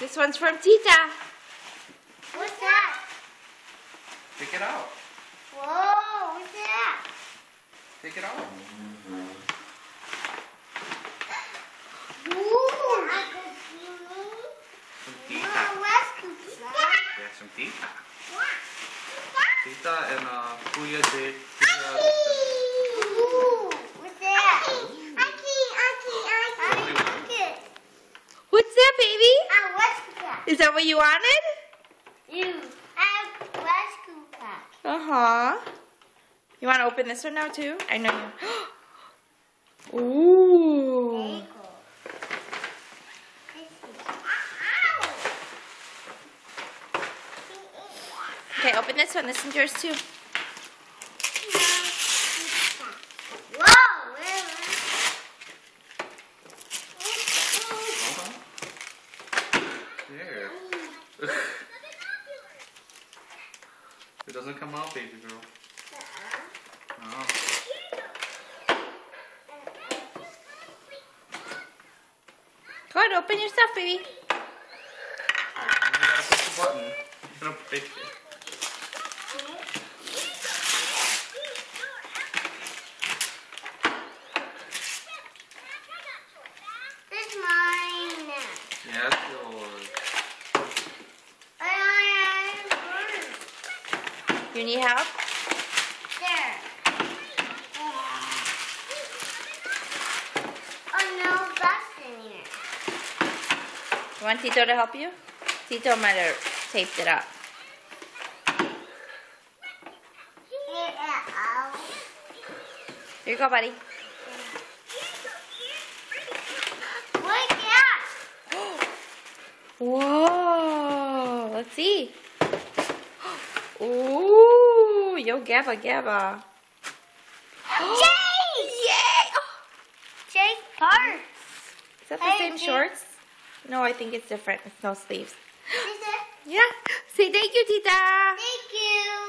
This one's from Tita. What's that? Take it out. Whoa, what's that? Take it out. Ooh, Some Tita. Yeah, some Tita. Tita and Kuya did. Ooh, what's that? What's that, baby? What's that? Is that what you wanted? You have rescue pack. Uh-huh. You want to open this one now, too? I know you. Ooh. Okay, open this one. This one's yours, too. Whoa! There. It doesn't come out, baby girl. Oh. Go ahead, open your stuff, baby. You gotta push the button. You're gonna break it. This is mine. Yeah, it's yours. You need help? There. Oh no, that's in here. You want Tito to help you? Tito might have taped it up. Here you go, buddy. Look at. Whoa! Let's see. Ooh! Yo gabba gabba. Jay! Yay! Jay's parts. Is that the Hey, same Jay. shorts? No, I think it's different. It's no sleeves. Is it? Yeah. Say thank you, Tita. Thank you.